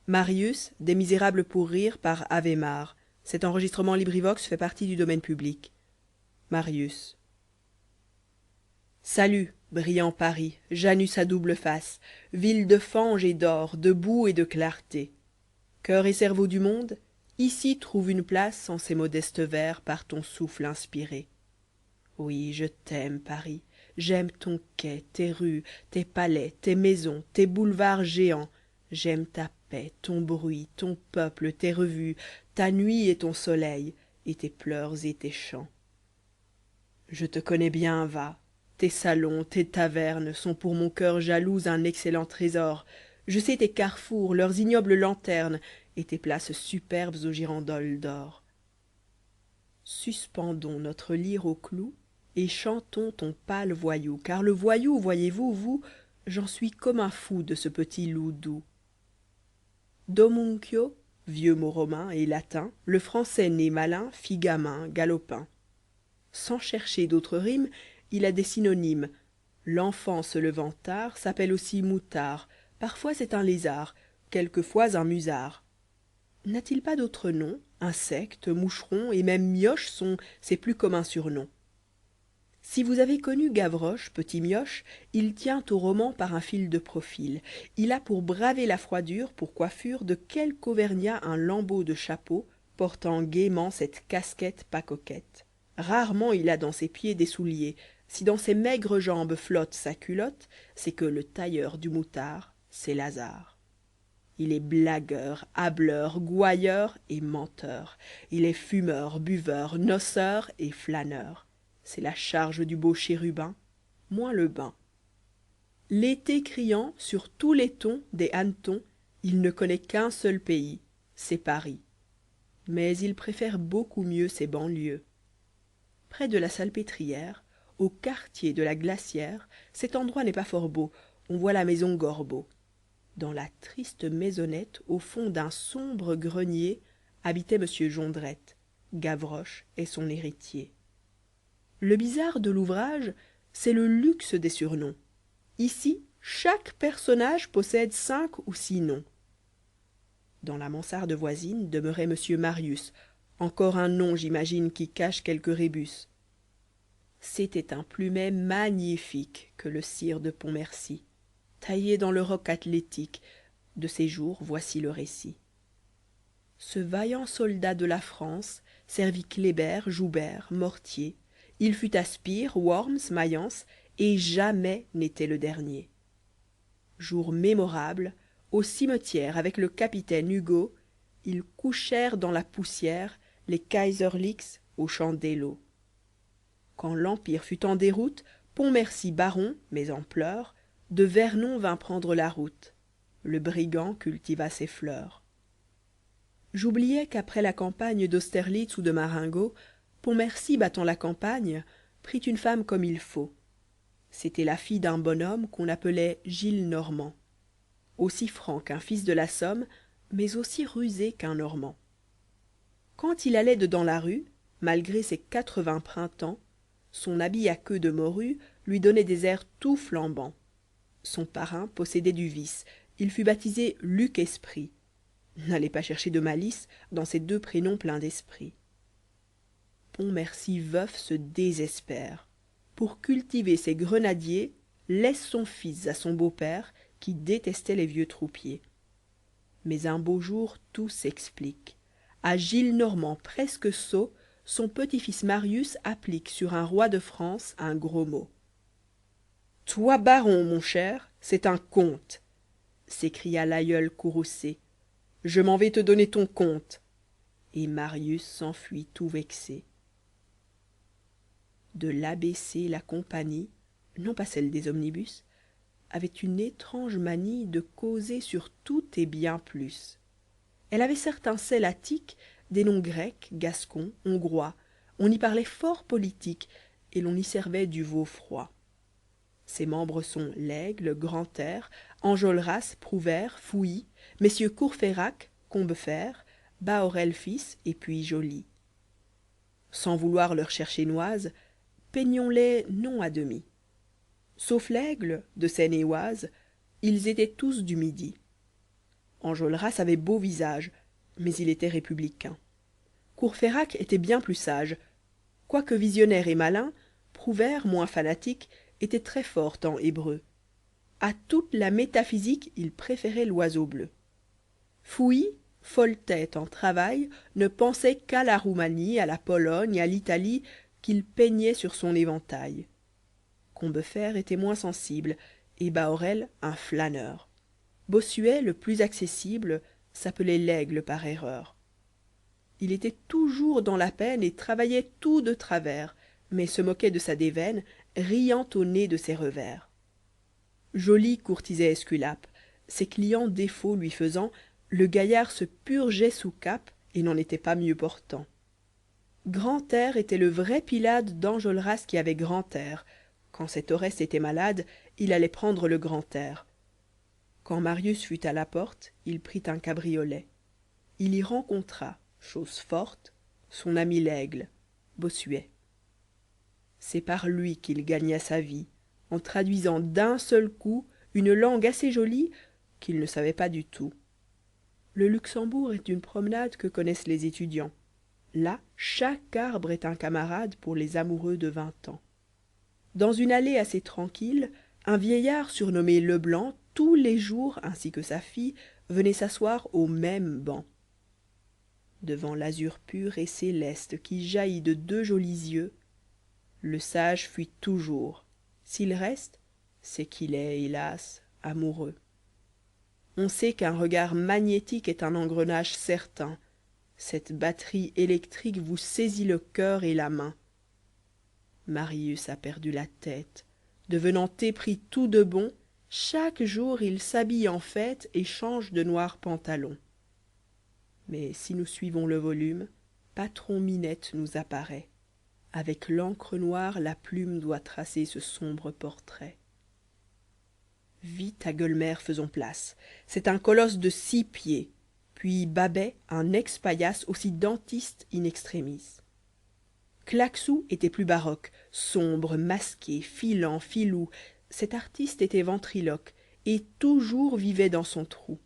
Marius, des Misérables pour rire par Avémar. Marius. Salut, brillant Paris, Janus à double face, ville de fange et d'or, de boue et de clarté. Coeur et cerveau du monde, ici trouve une place en ces modestes vers par ton souffle inspiré. Oui, je t'aime, Paris, j'aime ton quai, tes rues, tes palais, tes maisons, tes boulevards géants, j'aime ta paix, ton bruit, ton peuple, tes revues, ta nuit et ton soleil, et tes pleurs et tes chants. Je te connais bien, va, tes salons, tes tavernes sont pour mon coeur jaloux un excellent trésor. Je sais tes carrefours, leurs ignobles lanternes, et tes places superbes aux girandoles d'or. Suspendons notre lyre au clou et chantons ton pâle voyou, car le voyou, voyez-vous, vous, j'en suis comme un fou de ce petit loup doux. Domuncio, vieux mot romain et latin, le français né malin fit gamin, galopin. Sans chercher d'autres rimes, il a des synonymes. L'enfant se levant tard s'appelle aussi moutard, parfois c'est un lézard, quelquefois un musard. N'a-t-il pas d'autres noms? Insectes, moucherons et même mioches sont ses plus communs surnoms. Si vous avez connu Gavroche, petit mioche, il tient au roman par un fil de profil. Il a pour braver la froidure, pour coiffure, de quelque auvergnat un lambeau de chapeau, portant gaiement cette casquette pas coquette. Rarement il a dans ses pieds des souliers. Si dans ses maigres jambes flotte sa culotte, c'est que le tailleur du moutard, c'est Lazare. Il est blagueur, hâbleur, gouailleur et menteur. Il est fumeur, buveur, noceur et flâneur. C'est la charge du beau chérubin, moins le bain. L'été criant, sur tous les tons des hannetons, il ne connaît qu'un seul pays, c'est Paris. Mais il préfère beaucoup mieux ses banlieues. Près de la Salpêtrière, au quartier de la Glacière, cet endroit n'est pas fort beau, on voit la maison Gorbeau. Dans la triste maisonnette, au fond d'un sombre grenier, habitait M. Jondrette. Gavroche est son héritier. Le bizarre de l'ouvrage, c'est le luxe des surnoms. Ici, chaque personnage possède 5 ou 6 noms. Dans la mansarde voisine demeurait M. Marius, encore un nom, j'imagine, qui cache quelque rébus. C'était un plumet magnifique que le sire de Pontmercy, taillé dans le roc athlétique. De ses jours, voici le récit. Ce vaillant soldat de la France servit Kléber, Joubert, Mortier. Il fut à Spire, Worms, Mayence, et jamais n'était le dernier. Jour mémorable, au cimetière avec le capitaine Hugo, ils couchèrent dans la poussière les Kaiserlicks au champ d'Eylau. Quand l'Empire fut en déroute, Pontmercy baron, mais en pleurs, de Vernon vint prendre la route. Le brigand cultiva ses fleurs. J'oubliois qu'après la campagne d'Austerlitz ou de Marengo, Pontmercy battant la campagne, prit une femme comme il faut. C'était la fille d'un bonhomme qu'on appelait Gillenormand, aussi franc qu'un fils de la Somme, mais aussi rusé qu'un Normand. Quand il alloit dedans la rue, malgré ses 80 printemps, son habit à queue de morue lui donnoit des airs tout flambants. Son parrain possédait du vice, il fut baptisé Luc Esprit. N'allez pas chercher de malice dans ces 2 prénoms pleins d'esprit. Pontmercy veuf se désespère. Pour cultiver ses grenadiers, laisse son fils à son beau-père qui détestoit les vieux troupiers. Mais un beau jour tout s'explique. À Gillenormand presque sot, son petit-fils Marius applique sur un roi de France un gros mot. Toi baron, mon cher, c'est un conte, s'écria l'aïeul courroucé. Je m'en vais te donner ton compte. Et Marius s'enfuit tout vexé. De l'a b c la compagnie, non pas celle des omnibus, avait une étrange manie de causer sur tout et bien plus. Elle avait certains sels attiques, des noms grecs, gascons, hongrois. On y parloit fort politique, et l'on y servoit du veau froid. Ses membres sont laigle, grantaire, enjolras, prouvaire, fouilly, messieurs courfeyrac, combeferre, bahorel fils et puis joly. Sans vouloir leur chercher noise, peignons les non à demi. Sauf laigle de seine-et-oise, ils étaient tous du midi. enjolras avait beau visage mais il était républicain. Courfeyrac était bien plus sage. Quoique visionnaire et malin, Prouvaire, moins fanatique, était très fort en hébreu. À toute la métaphysique il préférait l'oiseau bleu. Fouilly, folle-tête en travail, ne pensait qu'à la Roumanie, à la Pologne, à l'Italie, qu'il peignait sur son éventail. Combeferre était moins sensible, et Bahorel un flâneur. Bossuet, le plus accessible, s'appelait l'aigle par erreur. Il était toujours dans la peine et travaillait tout de travers, mais se moquait de sa déveine, riant au nez de ses revers. Joly courtisait Esculape, ses clients défaut lui faisant, le gaillard se purgeait sous cape et n'en était pas mieux portant. Grantaire était le vrai Pylade d'Enjolras qui avait grand air. Quand cet Oreste était malade, il allait prendre le grand air. Quand Marius fut à la porte, il prit un cabriolet. Il y rencontra, chose forte, son ami l'aigle, Bossuet. C'est par lui qu'il gagna sa vie, en traduisant d'un seul coup une langue assez jolie qu'il ne savait pas du tout. Le Luxembourg est une promenade que connaissent les étudiants. Là, chaque arbre est un camarade pour les amoureux de 20 ans. Dans une allée assez tranquille, un vieillard surnommé Leblanc, tous les jours, ainsi que sa fille, venait s'asseoir au même banc. Devant l'azur pur et céleste qui jaillit de deux jolis yeux, le sage fuit toujours. S'il reste, c'est qu'il est, hélas, amoureux. On sait qu'un regard magnétique est un engrenage certain. Cette batterie électrique vous saisit le coeur et la main. Marius a perdu la tête. Devenant épris tout de bon, chaque jour il s'habille en fête et change de noirs pantalons. Mais si nous suivons le volume, Patron-Minette nous apparaît. Avec l'encre noire, la plume doit tracer ce sombre portrait. Vite à Gueulemer faisons place. C'est un colosse de 6 pieds. Puis Babet, un ex-paillasse aussi dentiste in extremis. Claquesous était plus baroque, sombre, masqué, filant, filou. Cet artiste était ventriloque et toujours vivait dans son trou.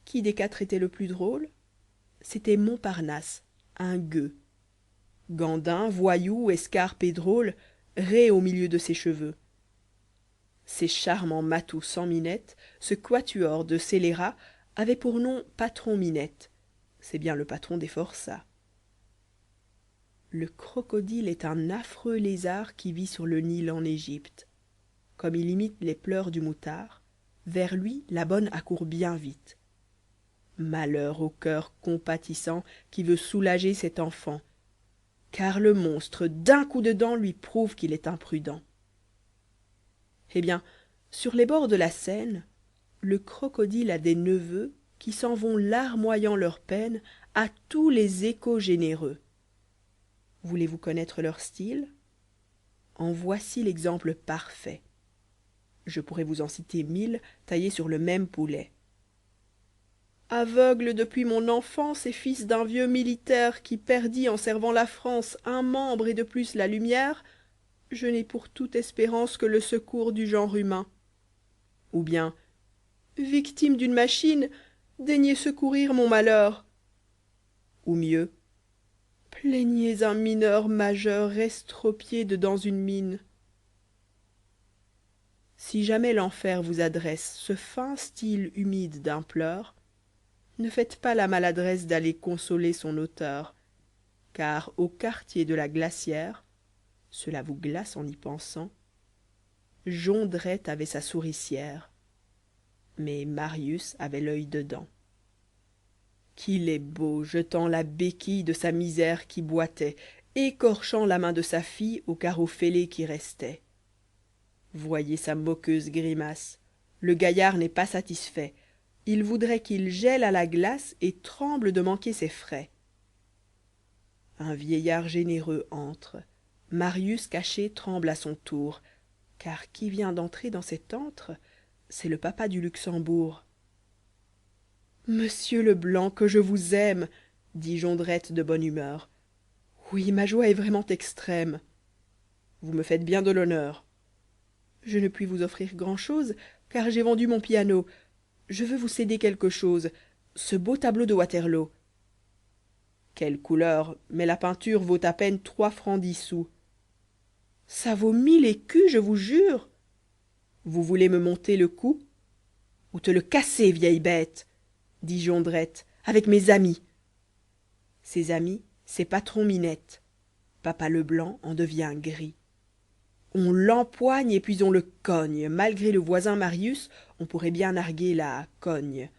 Qui des 4 était le plus drôle? C'était Montparnasse, un gueux. Gandin, voyou, escarpe et drôle, raie au milieu de ses cheveux. Ces charmants matous sans minette, ce quatuor de scélérats, avait pour nom Patron-Minette. C'est bien le patron des forçats. Le crocodile est un affreux lézard qui vit sur le Nil en Égypte. Comme il imite les pleurs du moutard, vers lui la bonne accourt bien vite. Malheur au cœur compatissant qui veut soulager cet enfant, car le monstre d'un coup de dent lui prouve qu'il est imprudent. Eh bien, sur les bords de la Seine, le crocodile a des neveux qui s'en vont larmoyant leur peine à tous les échos généreux. Voulez-vous connaître leur style? En voici l'exemple parfait. Je pourrais vous en citer 1000 taillés sur le même poulet. Aveugle depuis mon enfance et fils d'un vieux militaire qui perdit en servant la France un membre et de plus la lumière, je n'ai pour toute espérance que le secours du genre humain. Ou bien, victime d'une machine, daignez secourir mon malheur. Ou mieux, plaignez un mineur majeur estropié dedans une mine. Si jamais l'enfer vous adresse ce fin style humide d'un pleur, ne faites pas la maladresse d'aller consoler son auteur, car au quartier de la Glacière, cela vous glace en y pensant, Jondrette avait sa souricière, mais Marius avait l'œil dedans. Qu'il est beau jetant la béquille de sa misère qui boitait, écorchant la main de sa fille au carreau fêlé qui restait. Voyez sa moqueuse grimace, le gaillard n'est pas satisfait, il voudrait qu'il gèle à la glace et tremble de manquer ses frais. Un vieillard généreux entre, Marius caché tremble à son tour, car qui vient d'entrer dans cet antre, c'est le papa du Luxembourg. Monsieur Leblanc, que je vous aime, dit Jondrette de bonne humeur. Oui, ma joie est vraiment extrême. Vous me faites bien de l'honneur. Je ne puis vous offrir grand'chose, car j'ai vendu mon piano, je veux vous céder quelque chose, ce beau tableau de waterloo. Quelle couleur, mais la peinture vaut à peine 3 francs 10 sous. Ça vaut 1000 écus, je vous jure. Vous voulez me monter le cou ou te le casser, vieille bête, dit Jondrette, avec mes amis. Ses amis, c'est patron-minette. Papa Leblanc en devient gris. On l'empoigne et puis on le cogne. Malgré le voisin Marius, on pourrait bien narguer la cogne.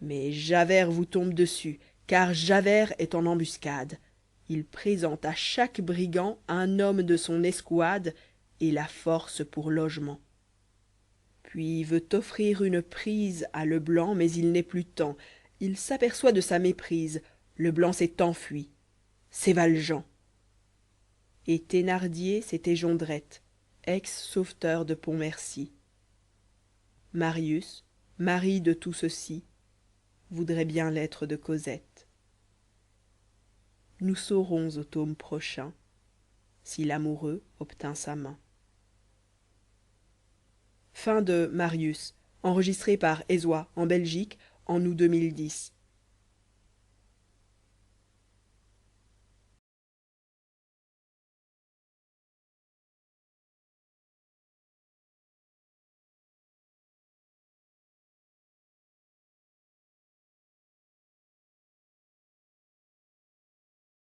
Mais Javert vous tombe dessus, car Javert est en embuscade. Il présente à chaque brigand un homme de son escouade et la force pour logement. Puis veut offrir une prise à Leblanc, mais il n'est plus temps. Il s'aperçoit de sa méprise. Leblanc s'est enfui. C'est Valjean. Et Thénardier, c'était Jondrette, ex-sauveteur de Pontmercy. Marius, mari de tout ceci, voudrait bien l'être de Cosette. Nous saurons au tome prochain si l'amoureux obtint sa main. Fin de Marius, enregistré par Ezois en Belgique en août 2010.